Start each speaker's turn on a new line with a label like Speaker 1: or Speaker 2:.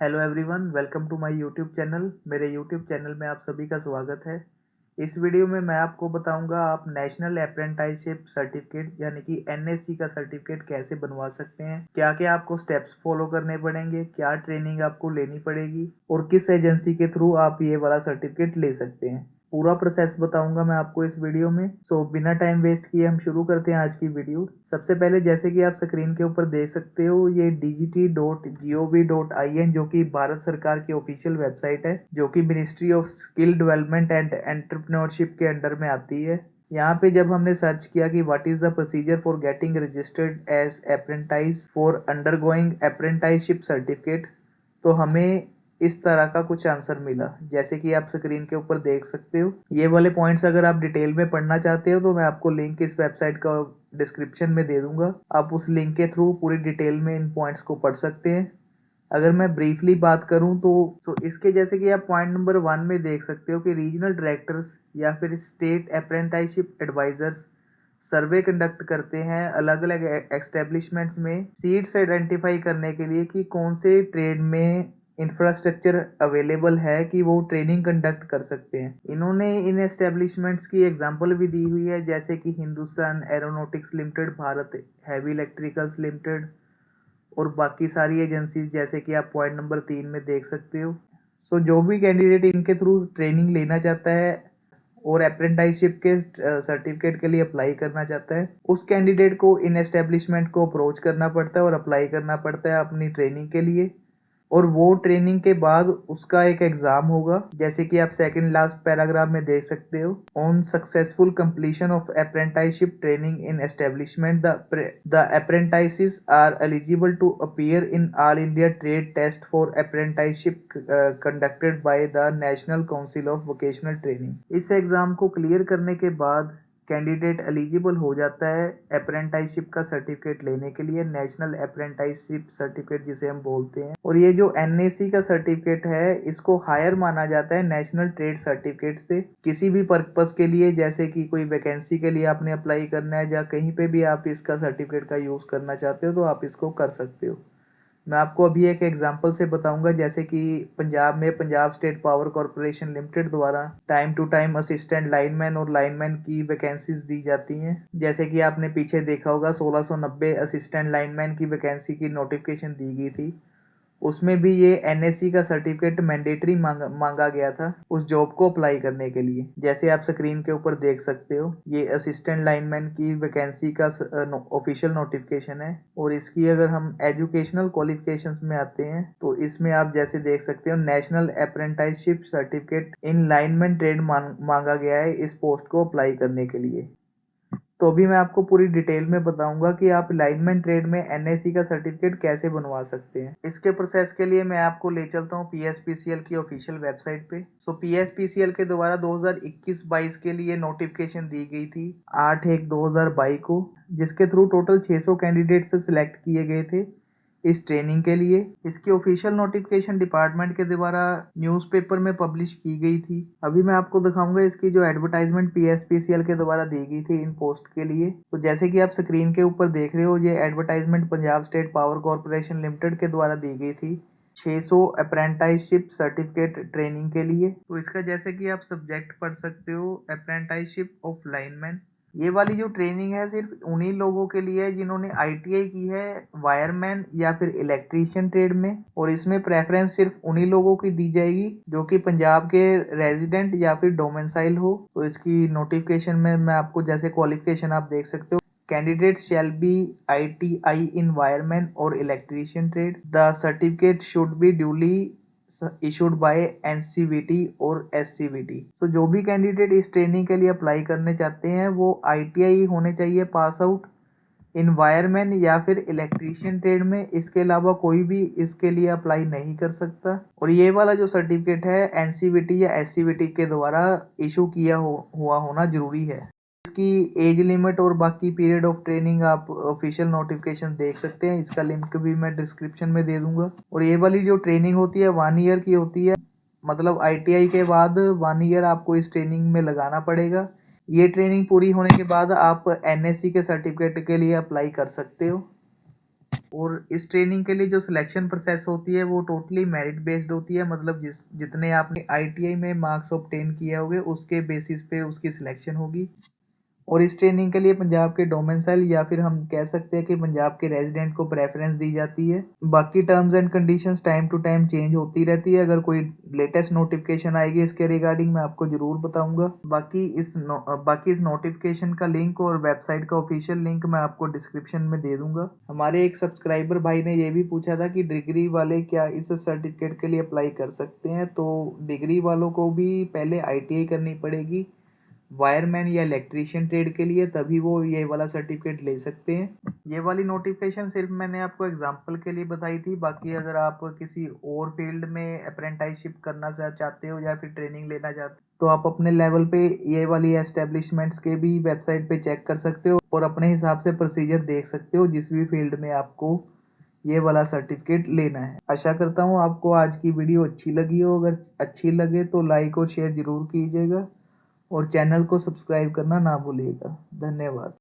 Speaker 1: Hello everyone, welcome to my YouTube channel. मेरे YouTube channel में आप सभी का स्वागत है। इस वीडियो में मैं आपको बताऊंगा आप नेशनल अप्रेंटिसशिप सर्टिफिकेट यानी कि एनएससी का सर्टिफिकेट कैसे बनवा सकते हैं, क्या क्या आपको स्टेप्स फॉलो करने पड़ेंगे, क्या ट्रेनिंग आपको लेनी पड़ेगी और किस एजेंसी के थ्रू आप ये वाला सर्टिफिकेट ले सकते हैं। पूरा प्रोसेस बताऊंगा मैं आपको इस वीडियो में। बिना टाइम वेस्ट किए हम शुरू करते हैं आज की वीडियो। सबसे पहले जैसे कि आप स्क्रीन के ऊपर देख सकते हो, ये dgt.gov.in जो कि भारत सरकार की ऑफिशियल वेबसाइट है, जो कि ministry of skill development and entrepreneurship के अंडर में आती है। यहाँ पे जब हमने सर्च किया कि what is the procedure for getting registered as apprentice for undergoing apprenticeship certificate, तो हमें इस तरह का कुछ आंसर मिला, जैसे कि आप स्क्रीन के ऊपर देख सकते हो। ये वाले पॉइंट्स अगर आप डिटेल में पढ़ना चाहते हो तो मैं आपको लिंक इस वेबसाइट का डिस्क्रिप्शन में दे दूंगा। आप उस लिंक के थ्रू पूरी डिटेल में इन पॉइंट्स को पढ़ सकते हैं। अगर मैं ब्रीफली बात करूं तो इसके जैसे कि आप पॉइंट नंबर 1 में देख सकते हो कि रीजनल डायरेक्टर्स या फिर state apprenticeship advisers survey conduct करते हैं अलग अलग एस्टेब्लिशमेंट्स में सीट्स आइडेंटिफाई करने के लिए कि कौन से ट्रेड में इंफ्रास्ट्रक्चर अवेलेबल है कि वो ट्रेनिंग कंडक्ट कर सकते हैं। इन्होंने इन एस्टेब्लिशमेंट्स की एग्जांपल भी दी हुई है, जैसे कि Hindustan aeronautics limited, Bharat heavy electricals limited और बाकी सारी एजेंसीज, जैसे कि आप पॉइंट नंबर 3 में देख सकते हो। जो भी कैंडिडेट इनके थ्रू ट्रेनिंग लेना चाहता है और अप्रेंटिसशिप के सर्टिफिकेट के लिए अप्लाई करना चाहता है, उस कैंडिडेट को इन एस्टेब्लिशमेंट को अप्रोच करना पड़ता है और अप्लाई करना पड़ता है अपनी ट्रेनिंग के लिए। और वो ट्रेनिंग के बाद उसका एक एग्जाम होगा, जैसे कि आप सेकंड लास्ट पैराग्राफ में देख सकते हो। On successful completion of apprenticeship training in establishment the apprentices are eligible to appear in all India trade test for apprenticeship conducted by the national council of vocational training. इस exam को clear करने के बाद candidate eligible हो जाता है apprenticeship का certificate लेने के लिए, नेशनल अप्रेंटिसशिप सर्टिफिकेट जिसे हम बोलते हैं। और ये जो एनएसी का सर्टिफिकेट है, इसको हायर माना जाता है नेशनल ट्रेड सर्टिफिकेट से किसी भी पर्पस के लिए, जैसे कि कोई वैकेंसी के लिए आपने अप्लाई करना है या कहीं पे भी आप इसका सर्टिफिकेट का यूज करना चाहते हो तो आप इसको कर सकते हो। मैं आपको अभी एक एग्जांपल से बताऊंगा, जैसे कि पंजाब में Punjab state power corporation limited द्वारा time to time assistant lineman और लाइनमैन की वैकेंसीज दी जाती हैं। जैसे कि आपने पीछे देखा होगा 1690 असिस्टेंट लाइनमैन की वैकेंसी की नोटिफिकेशन दी गई थी। उसमें भी ये एनएससी का सर्टिफिकेट मैंडेटरी मांगा गया था उस जॉब को अप्लाई करने के लिए। जैसे आप स्क्रीन के ऊपर देख सकते हो, ये असिस्टेंट लाइनमैन की वैकेंसी का ऑफिशियल नोटिफिकेशन है। और इसकी अगर हम एजुकेशनल क्वालिफिकेशंस में आते हैं तो इसमें आप जैसे देख सकते हो, national apprenticeship certificate in lineman trade मांगा गया है इस पोस्ट को अप्लाई करने के लिए। तो अभी मैं आपको पूरी डिटेल में बताऊंगा कि आप लाइनमैन ट्रेड में एनएससी का सर्टिफिकेट कैसे बनवा सकते हैं। इसके प्रोसेस के लिए मैं आपको ले चलता हूँ पीएसपीसीएल की ऑफिशियल वेबसाइट पे। पीएसपीसीएल के द्वारा 2021-22 के लिए नोटिफिकेशन दी गई थी 8/1/2022 को, जिसके थ्रू टोटल 600 कैंडिडेट से सिलेक्ट किए गए थे इस ट्रेनिंग के लिए। इसकी ऑफिशियल नोटिफिकेशन डिपार्टमेंट के द्वारा न्यूज़पेपर में पब्लिश की गई थी। अभी मैं आपको दिखाऊंगा इसकी जो एडवर्टाइजमेंट पीएसपीसीएल के द्वारा दी गई थी इन पोस्ट के लिए। तो जैसे कि आप स्क्रीन के ऊपर देख रहे हो, ये advertisement Punjab state power corporation limited के द्वारा दी गई थी 600 अप्रेंटिसशिप सर्टिफिकेट ट्रेनिंग के लिए। तो इसका जैसे कि आप सब्जेक्ट पढ़ सकते हो, अप्रेंटिसशिप ऑफ लाइनमैन। ये वाली जो ट्रेनिंग है सिर्फ उन्हीं लोगों के लिए है जिन्होंने आईटीआई की है वायरमैन या फिर इलेक्ट्रीशियन ट्रेड में। और इसमें प्रेफरेंस सिर्फ उन्हीं लोगों की दी जाएगी जो कि पंजाब के रेजिडेंट या फिर डोमिसाइल हो। तो इसकी नोटिफिकेशन में मैं आपको जैसे क्वालिफिकेशन आप देख सकते हो, candidate shall be ITI in wireman और electrician trade. The certificate should be duly issued by NCVT और एससीवीटी। तो जो भी कैंडिडेट इस ट्रेनिंग के लिए अप्लाई करने चाहते हैं वो आईटीआई होने चाहिए पास आउट इन वायरमैन या फिर इलेक्ट्रीशियन ट्रेड में। इसके अलावा कोई भी इसके लिए अप्लाई नहीं कर सकता। और ये वाला जो सर्टिफिकेट है एनसीवीटी या एससीवीटी के द्वारा इशू किया हुआ होना जरूरी है। इसकी एज लिमिट और बाकी पीरियड ऑफ ट्रेनिंग आप ऑफिशियल नोटिफिकेशन देख सकते हैं, इसका लिंक भी मैं डिस्क्रिप्शन में दे दूंगा। और ये वाली जो ट्रेनिंग होती है 1 ईयर की होती है, मतलब आईटीआई के बाद 1 ईयर आपको इस ट्रेनिंग में लगाना पड़ेगा। ये ट्रेनिंग पूरी होने के बाद आप एनएससी के सर्टिफिकेट के लिए अप्लाई कर सकते हो। और इस ट्रेनिंग के लिए जो सिलेक्शन प्रोसेस होती है वो टोटली मेरिट बेस्ड होती है, मतलब जितने आपने आईटीआई में मार्क्स ऑब्टेन किए होंगे उसके बेसिस पे उसकी सिलेक्शन होगी। और इस ट्रेनिंग के लिए पंजाब के डोमिसाइल या फिर हम कह सकते हैं कि पंजाब के रेजिडेंट को प्रेफरेंस दी जाती है। बाकी terms and conditions time to time change होती रहती है। अगर कोई लेटेस्ट नोटिफिकेशन आएगी इसके रिगार्डिंग मैं आपको जरूर बताऊंगा। बाकी इस नोटिफिकेशन का लिंक और वेबसाइट का ऑफिशियल लिंक मैं आपको डिस्क्रिप्शन में दे दूंगा। हमारे एक सब्सक्राइबर भाई ने ये भी पूछा था कि डिग्री वाले क्या इस सर्टिफिकेट के लिए अप्लाई कर सकते हैं। तो डिग्री वालों को भी पहले आईटीआई करनी पड़ेगी वायरमैन या इलेक्ट्रीशियन ट्रेड के लिए, तभी वो ये वाला सर्टिफिकेट ले सकते हैं। ये वाली नोटिफिकेशन सिर्फ मैंने आपको एग्जांपल के लिए बताई थी। बाकी अगर आप किसी और फील्ड में अप्रेंटिसशिप करना चाहते हो या फिर ट्रेनिंग लेना चाहते हो तो आप अपने लेवल पे ये वाली एस्टेब्लिशमेंट्स के भी वेबसाइट पे चेक कर सकते हो और अपने हिसाब से प्रोसीजर देख सकते हो जिस भी फील्ड में आपको ये वाला सर्टिफिकेट लेना है। आशा करता हूँ आपको आज की वीडियो अच्छी लगी हो। अगर अच्छी लगे तो लाइक और शेयर जरूर कीजिएगा और चैनल को सब्सक्राइब करना ना भूलिएगा। धन्यवाद।